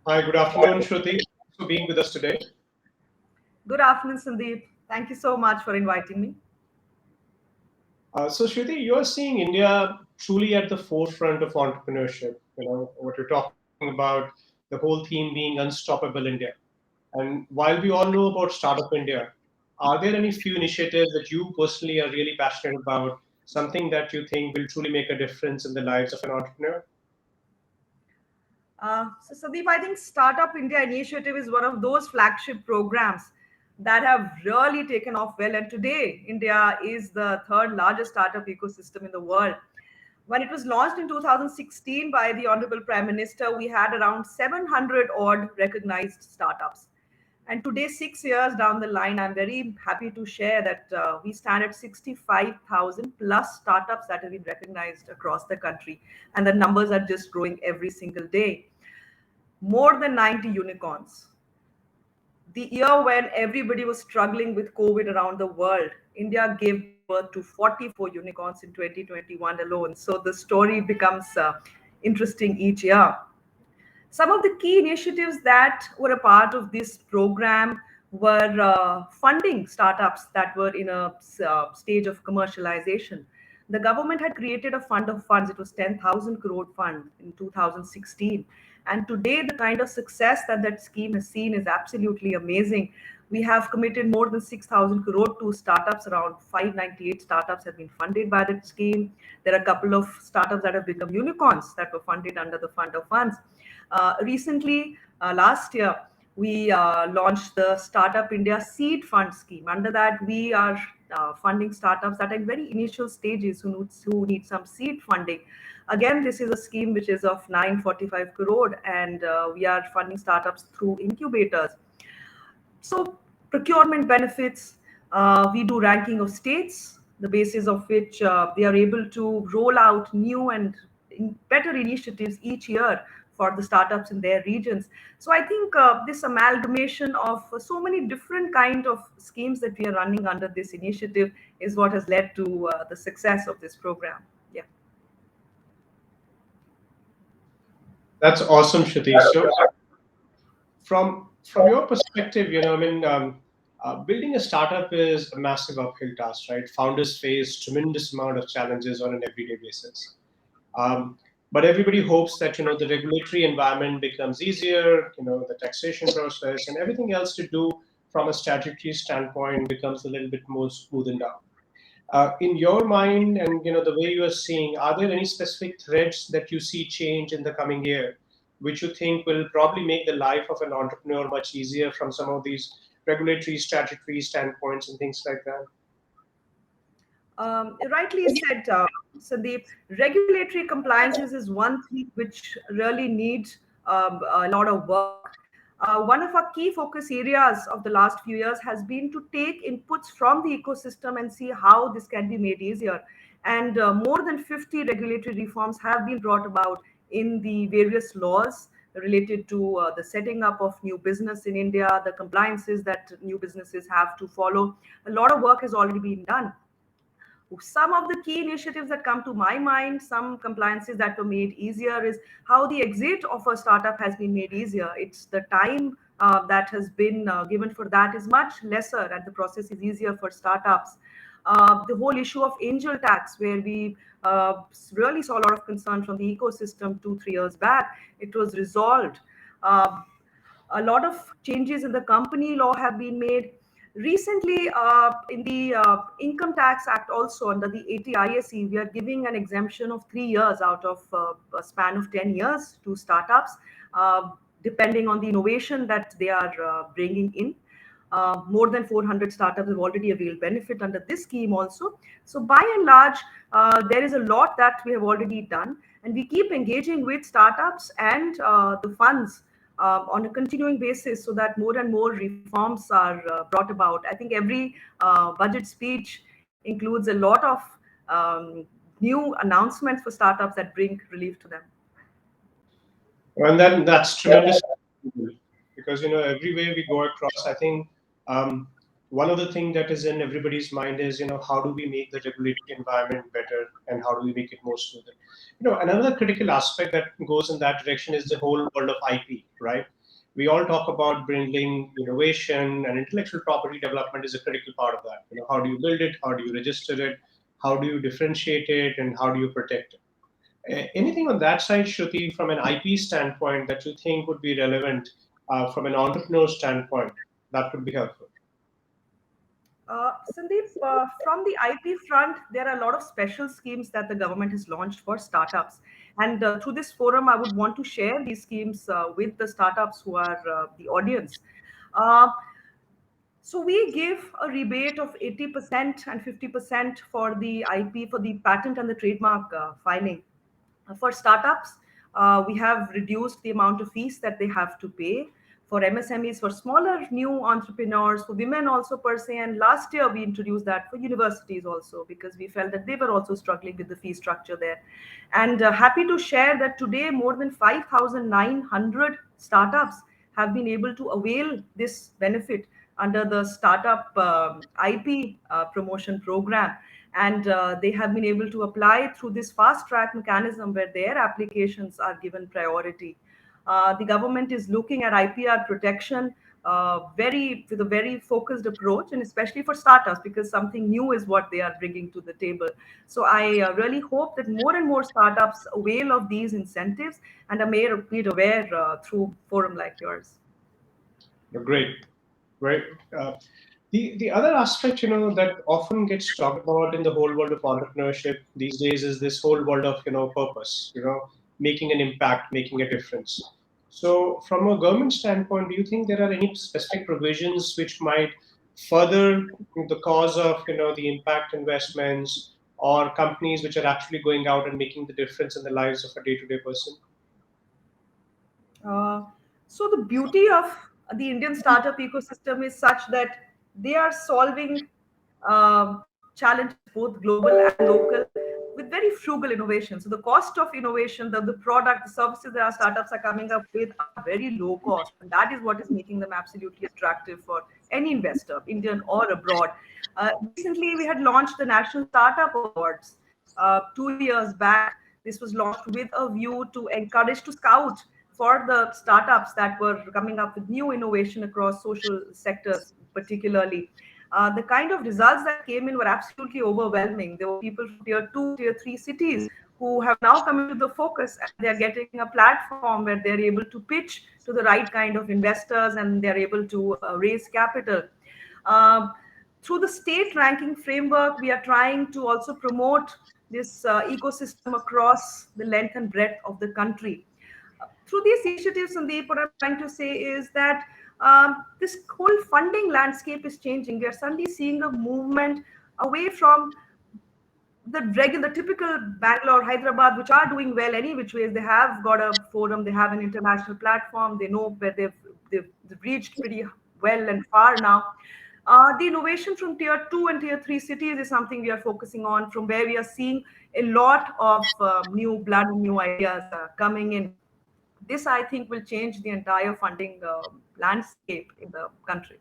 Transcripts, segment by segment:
Hi, good afternoon, Shruti. Thanks for being with us today. Good afternoon, Sandeep. Thank you so much for inviting me. So, Shruti, you're seeing India truly at the forefront of entrepreneurship. What you're talking about, the whole theme being Unstoppable India. And while we all know about Startup India, are there any few initiatives that you personally are really passionate about, something that you think will truly make a difference in the lives of an entrepreneur? Sandeep, I think Startup India initiative is one of those flagship programs that have really taken off well. And today, India is the third largest startup ecosystem in the world. When it was launched in 2016 by the Honorable Prime Minister, we had around 700 odd recognized startups. And today, 6 years down the line, I'm very happy to share that we stand at 65,000 plus startups that have been recognized across the country. And the numbers are just growing every single day. More than 90 unicorns. The year when everybody was struggling with COVID around the world, India gave birth to 44 unicorns in 2021 alone. So the story becomes interesting each year. Some of the key initiatives that were a part of this program were funding startups that were in a stage of commercialization. The government had created a fund of funds. It was 10,000 crore fund in 2016. And today, the kind of success that that scheme has seen is absolutely amazing. We have committed more than 6,000 crore to startups. Around 598 startups have been funded by that scheme. There are a couple of startups that have become unicorns that were funded under the fund of funds. Recently, last year, we launched the Startup India Seed Fund scheme. Under that, we are funding startups that are in very initial stages who need some seed funding. Again, this is a scheme which is of 945 crore, and we are funding startups through incubators. So, procurement benefits, we do ranking of states, the basis of which they are able to roll out new and better initiatives each year for the startups in their regions. So I think this amalgamation of so many different kind of schemes that we are running under this initiative is what has led to the success of this program. Yeah. That's awesome, Shruti. So, from your perspective, building a startup is a massive uphill task, right? Founders face tremendous amount of challenges on an everyday basis. Um, but everybody hopes that the regulatory environment becomes easier, the taxation process and everything else to do from a statutory standpoint becomes a little bit more smoothened out. In your mind, and the way you are seeing, are there any specific threads that you see change in the coming year, which you think will probably make the life of an entrepreneur much easier from some of these regulatory, statutory standpoints and things like that? Rightly said, Sandeep, regulatory compliances is one thing which really needs a lot of work. One of our key focus areas of the last few years has been to take inputs from the ecosystem and see how this can be made easier. And more than 50 regulatory reforms have been brought about in the various laws related to the setting up of new business in India, the compliances that new businesses have to follow. A lot of work has already been done. Some of the key initiatives that come to my mind, some compliances that were made easier, is how the exit of a startup has been made easier. It's the time that has been given for that is much lesser, and the process is easier for startups. The whole issue of angel tax, where we really saw a lot of concern from the ecosystem 2 3 years back, it was resolved. Uh, a lot of changes in the company law have been made. Recently, in the Income Tax Act, also under the ATISE, we are giving an exemption of 3 years out of a span of 10 years to startups, depending on the innovation that they are bringing in. More than 400 startups have already availed benefit under this scheme also. So by and large, there is a lot that we have already done, and we keep engaging with startups and the funds on a continuing basis so that more and more reforms are brought about. I think every budget speech includes a lot of um, new announcements for startups that bring relief to them. And then that's tremendous because everywhere we go across, I think one of the things that is in everybody's mind is, how do we make the regulatory environment better and how do we make it more smoother? Another critical aspect that goes in that direction is the whole world of IP, right? We all talk about bringing innovation, and intellectual property development is a critical part of that. How do you build it? How do you register it? How do you differentiate it? And how do you protect it? Anything on that side, Shruti, from an IP standpoint that you think would be relevant from an entrepreneur standpoint, that could be helpful? Sandeep, from the IP front, there are a lot of special schemes that the government has launched for startups. And through this forum, I would want to share these schemes with the startups who are the audience. Uh, so we give a rebate of 80% and 50% for the IP, for the patent and the trademark filing. For startups, we have reduced the amount of fees that they have to pay. For MSMEs, for smaller new entrepreneurs, for women also per se. And last year we introduced that for universities also because we felt that they were also struggling with the fee structure there. And happy to share that today more than 5,900 startups have been able to avail this benefit under the startup IP promotion program, and they have been able to apply through this fast track mechanism where their applications are given priority. The government is looking at IPR protection very with a very focused approach, and especially for startups because something new is what they are bringing to the table. So I really hope that more and more startups avail of these incentives and are made aware through forum like yours. Great, great. Uh, the other aspect, that often gets talked about in the whole world of entrepreneurship these days is this whole world of, purpose, making an impact, making a difference. So, from a government standpoint, do you think there are any specific provisions which might further the cause of, the impact investments or companies which are actually going out and making the difference in the lives of a day-to-day person? Uh, so the beauty of the Indian startup ecosystem is such that they are solving challenges both global and local with very frugal innovation. So the cost of innovation, the product, the services that our startups are coming up with are very low cost, and that is what is making them absolutely attractive for any investor, Indian or abroad. Recently, we had launched the National Startup Awards 2 years back. This was launched with a view to encourage to scout for the startups that were coming up with new innovation across social sectors, particularly. The kind of results that came in were absolutely overwhelming. There were people from tier two, tier three cities who have now come into the focus and they're getting a platform where they're able to pitch to the right kind of investors and they're able to raise capital. Um, Through the state ranking framework, we are trying to also promote this ecosystem across the length and breadth of the country. Through these initiatives, Sandeep, what I'm trying to say is that this whole funding landscape is changing. We are suddenly seeing a movement away from the regular, typical Bangalore, Hyderabad, which are doing well any which ways. They have got a forum, they have an international platform, they know where they've reached pretty well and far now. The innovation from tier two and tier three cities is something we are focusing on, from where we are seeing a lot of new blood, new ideas coming in. This, I think, will change the entire funding landscape in the country.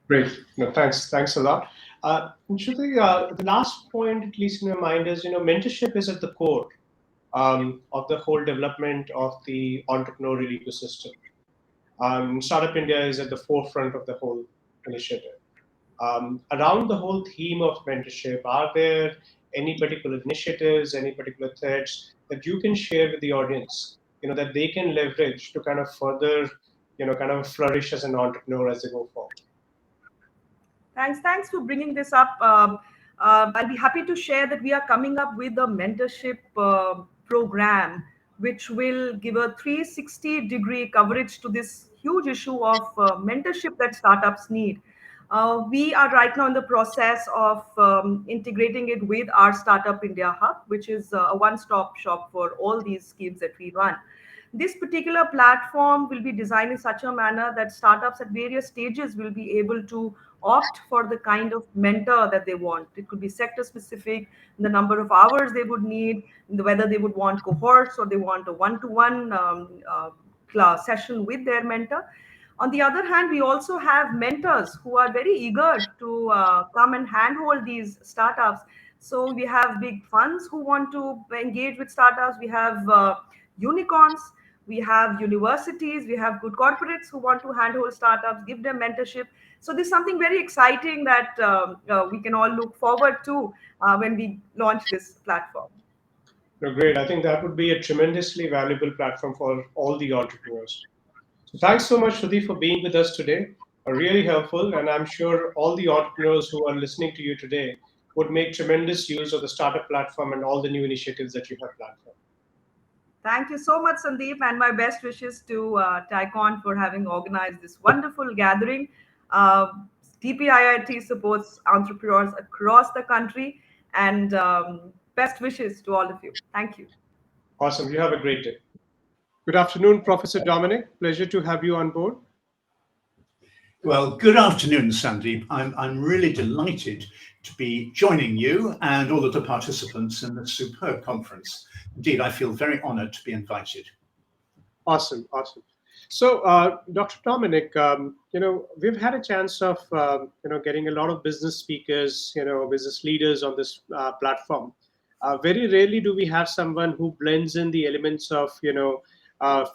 Great. No, thanks a lot. Shruti, the last point, at least in my mind, is mentorship is at the core of the whole development of the entrepreneurial ecosystem. Startup India is at the forefront of the whole initiative. Around the whole theme of mentorship, are there any particular initiatives, any particular threads that you can share with the audience, that they can leverage to kind of further, kind of flourish as an entrepreneur as they go forward? Thanks for bringing this up. I'll be happy to share that we are coming up with a mentorship program which will give a 360-degree coverage to this huge issue of mentorship that startups need. We are right now in the process of integrating it with our Startup India Hub, which is a one-stop shop for all these schemes that we run. This particular platform will be designed in such a manner that startups at various stages will be able to opt for the kind of mentor that they want. It could be sector specific, the number of hours they would need, whether they would want cohorts or they want a one-to-one class session with their mentor. On the other hand, we also have mentors who are very eager to come and handhold these startups. So we have big funds who want to engage with startups. We have unicorns. We have universities. We have good corporates who want to handhold startups, give them mentorship. So this is something very exciting that we can all look forward to when we launch this platform. No, great. I think that would be a tremendously valuable platform for all the entrepreneurs. So thanks so much, Shruti, for being with us today. Really helpful, and I'm sure all the entrepreneurs who are listening to you today would make tremendous use of the startup platform and all the new initiatives that you have planned for. Thank you so much, Sandeep, and my best wishes to TiEcon for having organized this wonderful gathering. Uh, DPIIT supports entrepreneurs across the country, and best wishes to all of you. Thank you. Awesome. You have a great day. Good afternoon, Professor Dominic. Pleasure to have you on board. Well, good afternoon, Sandeep. I'm really delighted to be joining you and all of the participants in this superb conference. Indeed, I feel very honored to be invited. Awesome, awesome. So, Dr. Dominic, we've had a chance of, getting a lot of business speakers, business leaders on this platform. Very rarely do we have someone who blends in the elements of,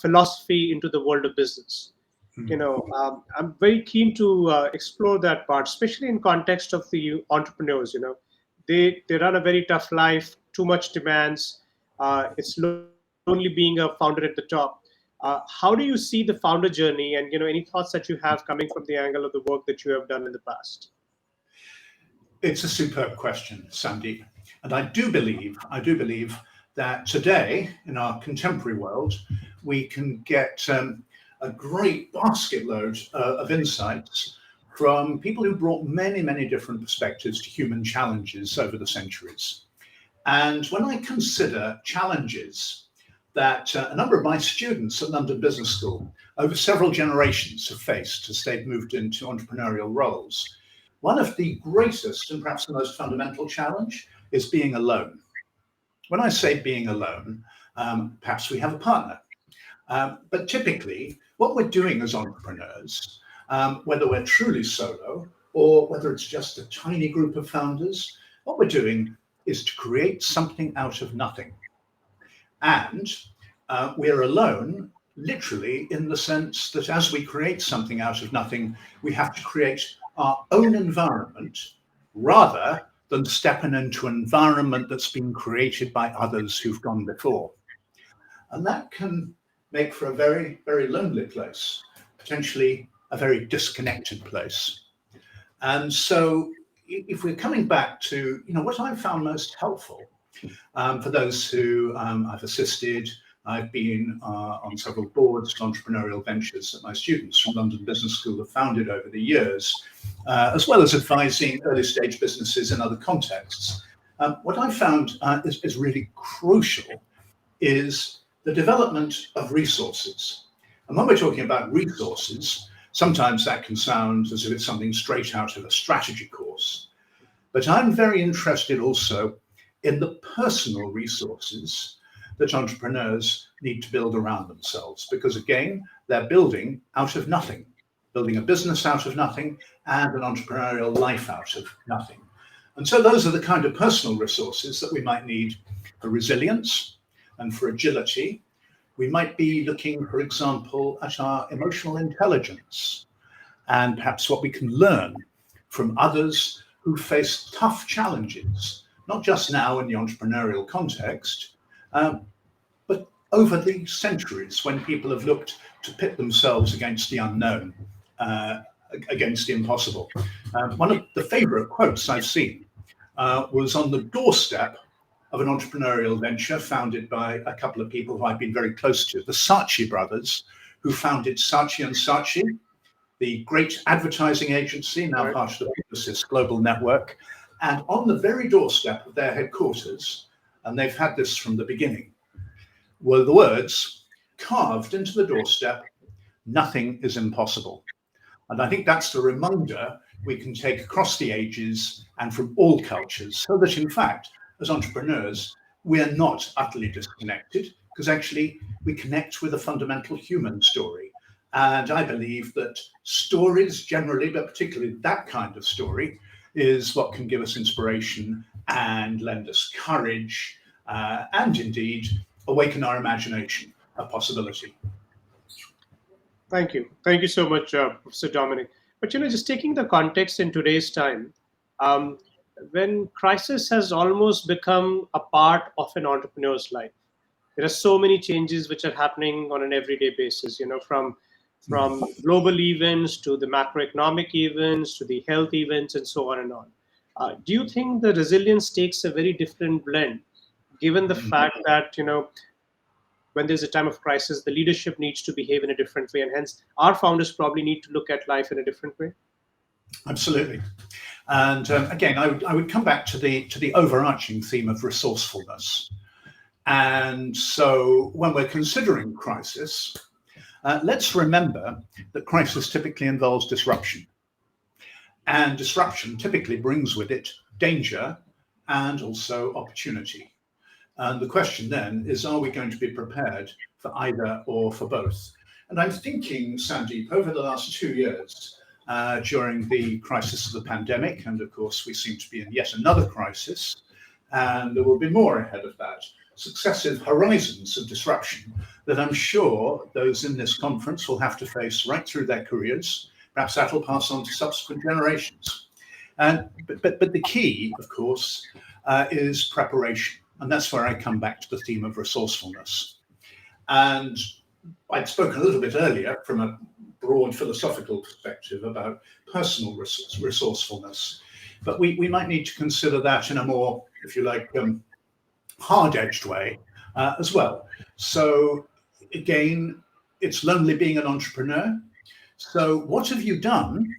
philosophy into the world of business. I'm very keen to explore that part, especially in context of the entrepreneurs. They run a very tough life, too much demands. It's lonely being a founder at the top. How do you see the founder journey, and any thoughts that you have coming from the angle of the work that you have done in the past? It's a superb question, Sandeep, and I do believe that today in our contemporary world we can get a great basket load of insights from people who brought many, many different perspectives to human challenges over the centuries. And when I consider challenges that a number of my students at London Business School over several generations have faced as they've moved into entrepreneurial roles, one of the greatest and perhaps the most fundamental challenge is being alone. When I say being alone, perhaps we have a partner. But typically, what we're doing as entrepreneurs, whether we're truly solo or whether it's just a tiny group of founders, what we're doing is to create something out of nothing. And we're alone, literally, in the sense that as we create something out of nothing, we have to create our own environment rather than stepping into an environment that's been created by others who've gone before. And that can make for a very, very lonely place, potentially a very disconnected place. And so if we're coming back to, what I've found most helpful for those who I've assisted, I've been on several boards for entrepreneurial ventures that my students from London Business School have founded over the years, as well as advising early stage businesses in other contexts. What I found is really crucial is the development of resources. And when we're talking about resources, sometimes that can sound as if it's something straight out of a strategy course. But I'm very interested also in the personal resources that entrepreneurs need to build around themselves, because again, they're building out of nothing, building a business out of nothing and an entrepreneurial life out of nothing. And so those are the kind of personal resources that we might need for resilience and for agility. We might be looking, for example, at our emotional intelligence and perhaps what we can learn from others who face tough challenges, not just now in the entrepreneurial context, but over the centuries when people have looked to pit themselves against the unknown, against the impossible. One of the favorite quotes I've seen was on the doorstep of an entrepreneurial venture founded by a couple of people who I've been very close to, the Saatchi brothers, who founded Saatchi & Saatchi, the great advertising agency, now part of the Publicis Global Network. And on the very doorstep of their headquarters, and they've had this from the beginning, were the words carved into the doorstep, "Nothing is impossible." And I think that's the reminder we can take across the ages and from all cultures, so that in fact, as entrepreneurs, we are not utterly disconnected, because actually we connect with a fundamental human story. And I believe that stories generally, but particularly that kind of story, is what can give us inspiration and lend us courage and indeed awaken our imagination of possibility. Thank you. Thank you so much, Professor Dominic. But just taking the context in today's time, um, when crisis has almost become a part of an entrepreneur's life, there are so many changes which are happening on an everyday basis. From global events to the macroeconomic events to the health events and so on and on. Do you think the resilience takes a very different blend, given the fact that when there's a time of crisis, the leadership needs to behave in a different way, and hence our founders probably need to look at life in a different way? Absolutely. And again, I would come back to the overarching theme of resourcefulness. And so when we're considering crisis, let's remember that crisis typically involves disruption. And disruption typically brings with it danger and also opportunity. And the question then is, are we going to be prepared for either or for both? And I'm thinking, Sandeep, over the last 2 years, during the crisis of the pandemic, and of course we seem to be in yet another crisis, and there will be more ahead of that, successive horizons of disruption that I'm sure those in this conference will have to face right through their careers. Perhaps that'll pass on to subsequent generations. But the key, of course, is preparation. And that's where I come back to the theme of resourcefulness. And I'd spoken a little bit earlier from a broad philosophical perspective about personal resourcefulness. But we might need to consider that in a more, if you like, hard-edged way as well. So again, it's lonely being an entrepreneur. So what have you done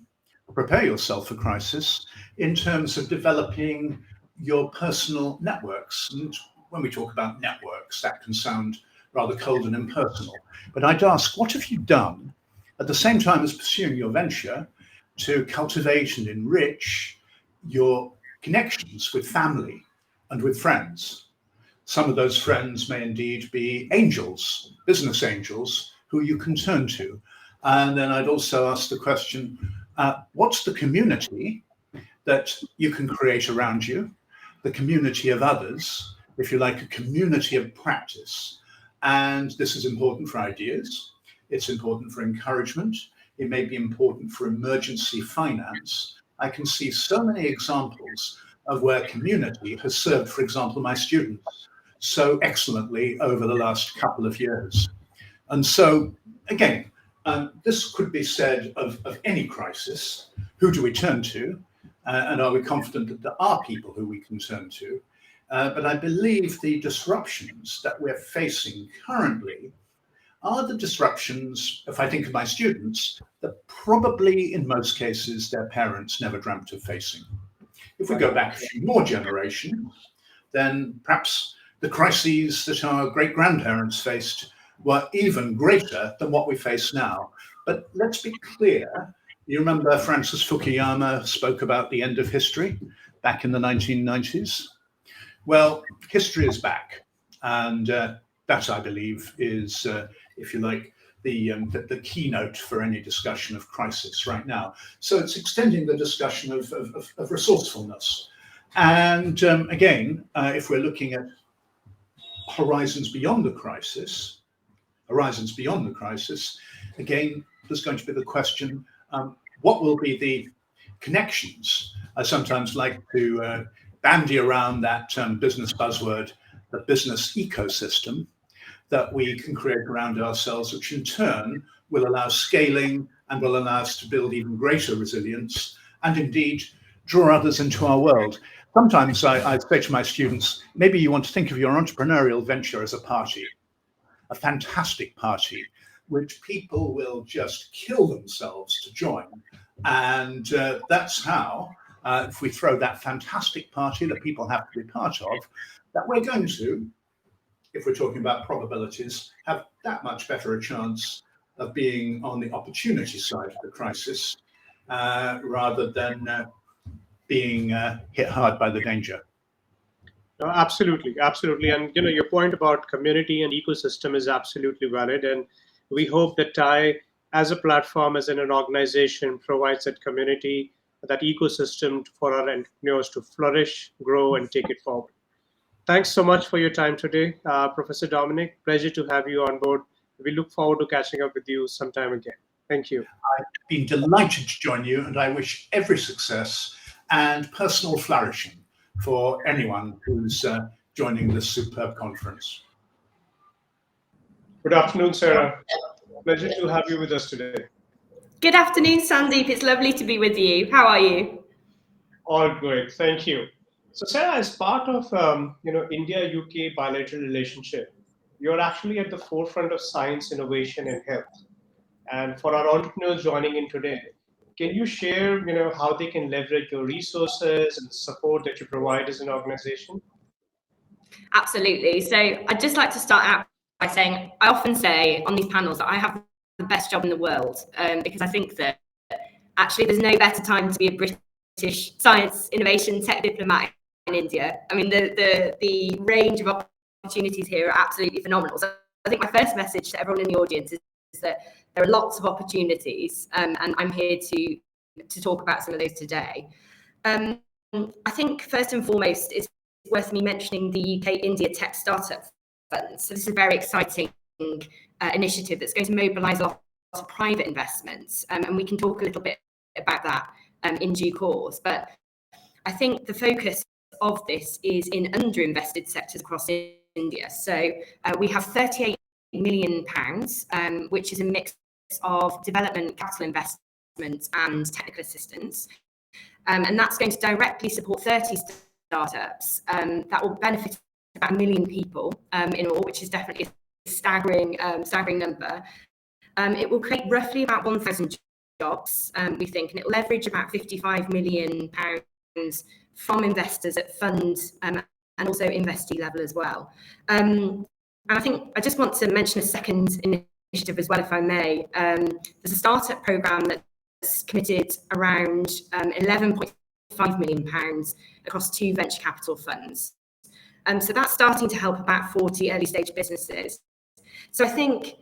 to prepare yourself for crisis in terms of developing your personal networks? And when we talk about networks, that can sound rather cold and impersonal. But I'd ask, what have you done at the same time as pursuing your venture to cultivate and enrich your connections with family and with friends? Some of those friends may indeed be angels, business angels, who you can turn to. And then I'd also ask the question, what's the community that you can create around you? The community of others, if you like, a community of practice. And this is important for ideas. It's important for encouragement. It may be important for emergency finance. I can see so many examples of where community has served, for example, my students so excellently over the last couple of years. And so, again, this could be said of any crisis. Who do we turn to? And are we confident that there are people who we can turn to? But I believe the disruptions that we're facing currently are the disruptions, if I think of my students, that probably in most cases their parents never dreamt of facing. If we go back a few more generations, then perhaps the crises that our great-grandparents faced were even greater than what we face now. But let's be clear, you remember Francis Fukuyama spoke about the end of history back in the 1990s? Well, history is back. And that, I believe, is, if you like, the keynote for any discussion of crisis right now. So it's extending the discussion of resourcefulness. And again, if we're looking at horizons beyond the crisis, again, there's going to be the question, what will be the connections? I sometimes like to bandy around that business buzzword, the business ecosystem that we can create around ourselves, which in turn will allow scaling and will allow us to build even greater resilience and indeed draw others into our world. Sometimes I say to my students, maybe you want to think of your entrepreneurial venture as a party, a fantastic party, which people will just kill themselves to join. And that's how, if we throw that fantastic party that people have to be part of, that we're going to, if we're talking about probabilities, have that much better a chance of being on the opportunity side of the crisis rather than being hit hard by the danger. No, absolutely, absolutely. And your point about community and ecosystem is absolutely valid. And we hope that TiE as a platform, as an organization, provides that community, that ecosystem for our entrepreneurs to flourish, grow, and take it forward. Thanks so much for your time today, Professor Dominic. Pleasure to have you on board. We look forward to catching up with you sometime again. Thank you. I've been delighted to join you, and I wish every success and personal flourishing for anyone who's joining this superb conference. Good afternoon, Sarah. Pleasure to have you with us today. Good afternoon, Sandeep. It's lovely to be with you. How are you? All great, thank you. So, Sarah, as part of India-UK bilateral relationship, you're actually at the forefront of science, innovation, and health. And for our entrepreneurs joining in today, can you share, how they can leverage your resources and the support that you provide as an organization? Absolutely. So I'd just like to start out by saying, I often say on these panels that I have the best job in the world, because I think that actually there's no better time to be a British science, innovation, tech diplomat in India. I mean, the range of opportunities here are absolutely phenomenal. So I think my first message to everyone in the audience is that there are lots of opportunities, and I'm here to talk about some of those today. I think first and foremost, it's worth me mentioning the UK India Tech Startup Fund. So this is a very exciting initiative that's going to mobilise a lot of private investments, and we can talk a little bit about that in due course. But I think the focus of this is in underinvested sectors across India. So we have £38 million, which is a mix of development, capital investment and technical assistance. And that's going to directly support 30 startups that will benefit about 1 million people in all, which is definitely a staggering number. It will create roughly about 1,000 jobs, we think, and it will leverage about £55 million from investors at fund and also investee level as well. And I think I just want to mention a second initiative as well, if I may. There's a startup programme that's committed around £11.5 million across 2 venture capital funds. So that's starting to help about 40 early stage businesses. So I think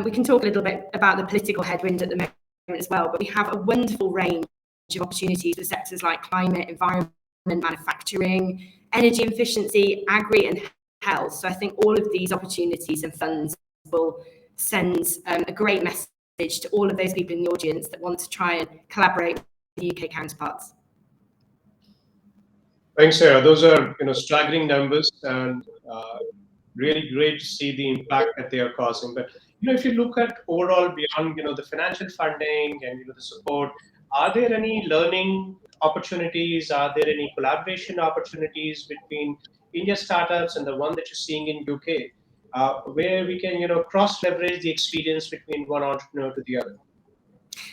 we can talk a little bit about the political headwind at the moment as well, but we have a wonderful range of opportunities for sectors like climate, environment, manufacturing, energy efficiency, agri and health. So I think all of these opportunities and funds will send a great message to all of those people in the audience that want to try and collaborate with the UK counterparts. Thanks, Sarah. Those are staggering numbers, and really great to see the impact that they are causing. But if you look at overall beyond the financial funding and the support, are there any learning opportunities? Are there any collaboration opportunities between India startups and the one that you're seeing in UK, where we can cross leverage the experience between one entrepreneur to the other?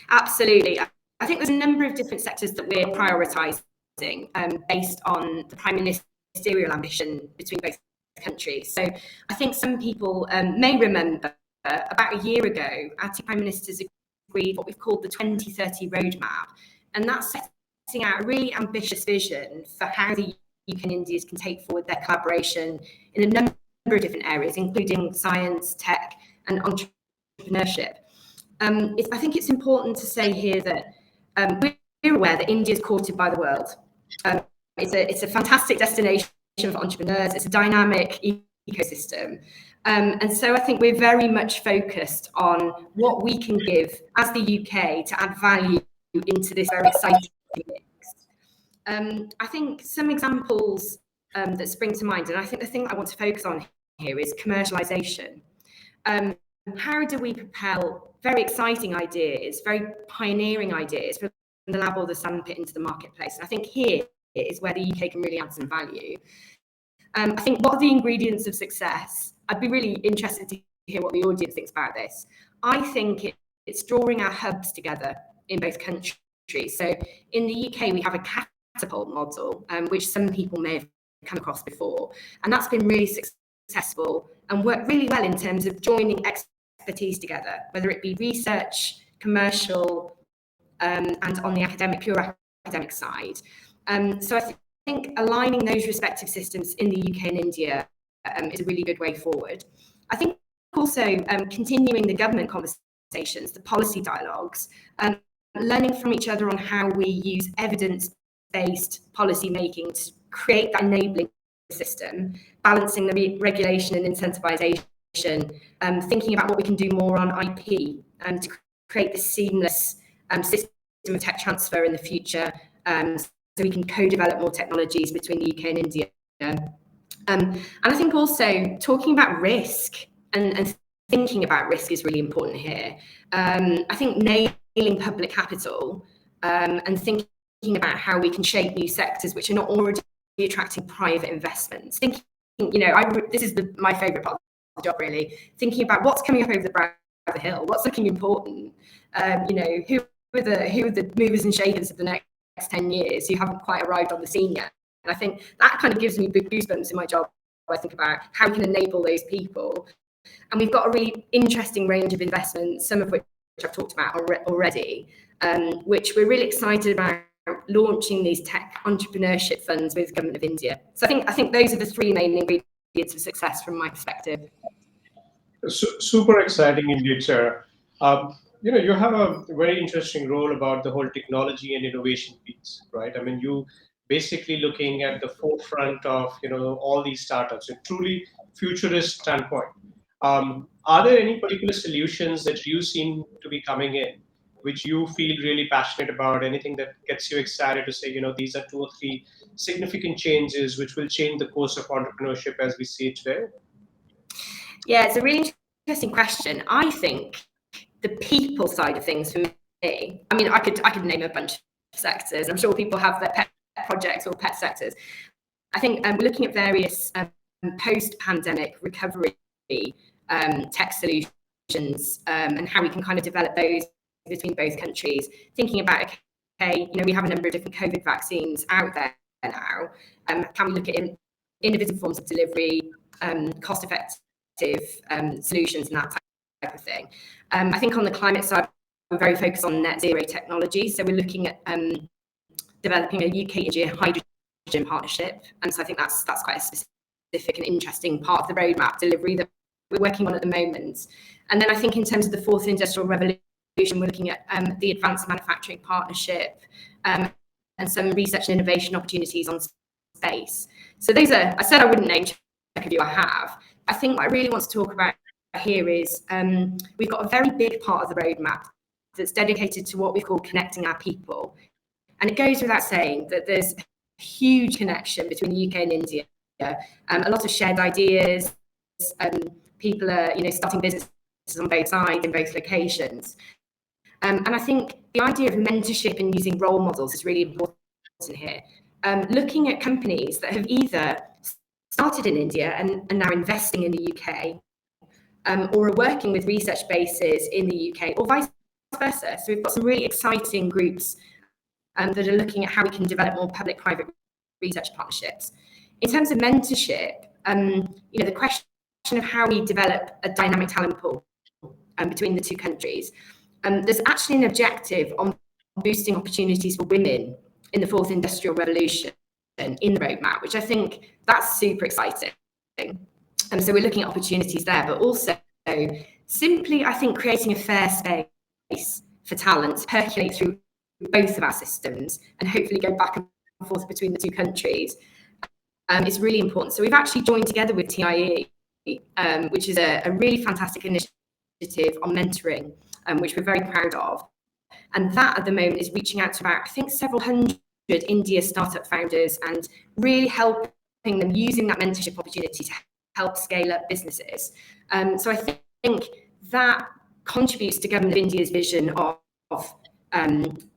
Absolutely. I think there's a number of different sectors that we're prioritising based on the Prime Ministerial ambition between both countries. So I think some people may remember about a year ago, our 2 Prime Ministers agreed what we've called the 2030 roadmap, and that's setting out a really ambitious vision for how the UK and India can take forward their collaboration in a number of different areas, including science, tech, and entrepreneurship. I think it's important to say here that we're aware that India is courted by the world. It's a fantastic destination for entrepreneurs. It's a dynamic ecosystem. And so I think we're very much focused on what we can give as the UK to add value into this very exciting mix. I think some examples that spring to mind, and I think the thing I want to focus on here is commercialization. How do we propel very exciting ideas, very pioneering ideas from the lab or the sandpit into the marketplace? And I think here is where the UK can really add some value. I think what are the ingredients of success? I'd be really interested to hear what the audience thinks about this. I think it's drawing our hubs together in both countries. So in the UK, we have a catapult model, which some people may have come across before. And that's been really successful and worked really well in terms of joining expertise together, whether it be research, commercial, and on the pure academic side. So I think aligning those respective systems in the UK and India is a really good way forward. I think also continuing the government conversation conversations, the policy dialogues, learning from each other on how we use evidence-based policy making to create that enabling system, balancing the regulation and incentivization, thinking about what we can do more on IP to create this seamless system of tech transfer in the future, so we can co-develop more technologies between the UK and India. And I think also talking about risk and thinking about risk is really important here. I think nailing public capital and thinking about how we can shape new sectors which are not already attracting private investments. Thinking, this is my favourite part of the job, really. Thinking about what's coming up over the brow of the hill, what's looking important. Who are the movers and shakers of the next 10 years who haven't quite arrived on the scene yet. And I think that kind of gives me big goosebumps in my job. I think about how we can enable those people. And we've got a really interesting range of investments, some of which I've talked about already, which we're really excited about launching these tech entrepreneurship funds with the Government of India. So I think those are the three main ingredients of success from my perspective. Super exciting indeed, Sarah. You have a very interesting role about the whole technology and innovation piece, right? I mean, you basically looking at the forefront of all these startups, a truly futurist standpoint. Are there any particular solutions that you seem to be coming in, which you feel really passionate about? Anything that gets you excited to say, these are 2 or 3 significant changes which will change the course of entrepreneurship as we see it today? Yeah, it's a really interesting question. I think the people side of things for me, I mean, I could name a bunch of sectors. I'm sure people have their pet projects or pet sectors. I think we're looking at various post-pandemic recovery tech solutions and how we can kind of develop those between both countries. Thinking about, okay, we have a number of different COVID vaccines out there now. Can we look at innovative forms of delivery, cost-effective solutions and that type of thing? I think on the climate side, we're very focused on net zero technology. So we're looking at developing a UK-India hydrogen partnership. And so I think that's quite a specific and interesting part of the roadmap delivery that we're working on at the moment. And then I think in terms of the fourth industrial revolution, we're looking at the advanced manufacturing partnership and some research and innovation opportunities on space. So those are, I said I wouldn't name check of you, I have. I think what I really want to talk about here is we've got a very big part of the roadmap that's dedicated to what we call connecting our people. And it goes without saying that there's a huge connection between the UK and India. A lot of shared ideas. People are, starting businesses on both sides in both locations. And I think the idea of mentorship and using role models is really important here. Looking at companies that have either started in India and are now investing in the UK, or are working with research bases in the UK, or vice versa. So we've got some really exciting groups that are looking at how we can develop more public-private research partnerships. In terms of mentorship, the question of how we develop a dynamic talent pool between the two countries, there's actually an objective on boosting opportunities for women in the fourth industrial revolution in the roadmap, which I think that's super exciting. So we're looking at opportunities there, but also simply, I think, creating a fair space for talent to percolate through both of our systems and hopefully go back and forth between the two countries is really important. So we've actually joined together with TiE, which is a really fantastic initiative on mentoring, which we're very proud of. And that at the moment is reaching out to about, I think, several hundred India startup founders and really helping them using that mentorship opportunity to help scale up businesses. So I think that contributes to Government of India's vision of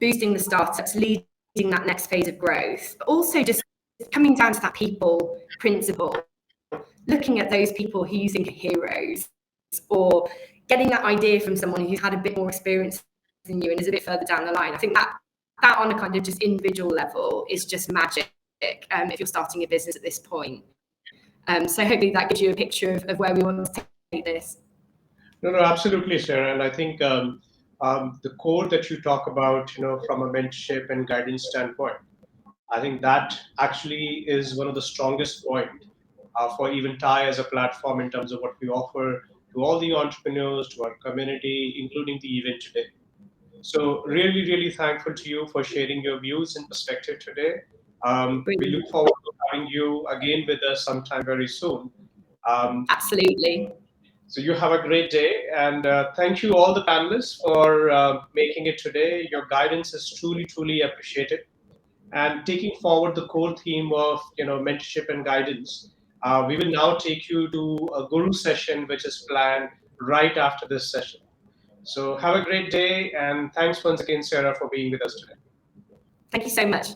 boosting the startups, leading that next phase of growth, but also just coming down to that people principle, looking at those who you think are heroes, or getting that idea from someone who's had a bit more experience than you and is a bit further down the line. I think that on a kind of just individual level is just magic if you're starting a business at this point. So hopefully that gives you a picture of where we want to take this. No, absolutely, Sarah. And I think the core that you talk about, from a mentorship and guidance standpoint, I think that actually is one of the strongest points for even TiE as a platform in terms of what we offer to all the entrepreneurs, to our community, including the event today. So really, really thankful to you for sharing your views and perspective today. We Brilliant. look forward to having you again with us sometime very soon. Absolutely. So you have a great day, and thank you all the panelists for making it today. Your guidance is truly, truly appreciated. And taking forward the core theme of mentorship and guidance, we will now take you to a guru session, which is planned right after this session. So have a great day, and thanks once again, Sarah, for being with us today. Thank you so much.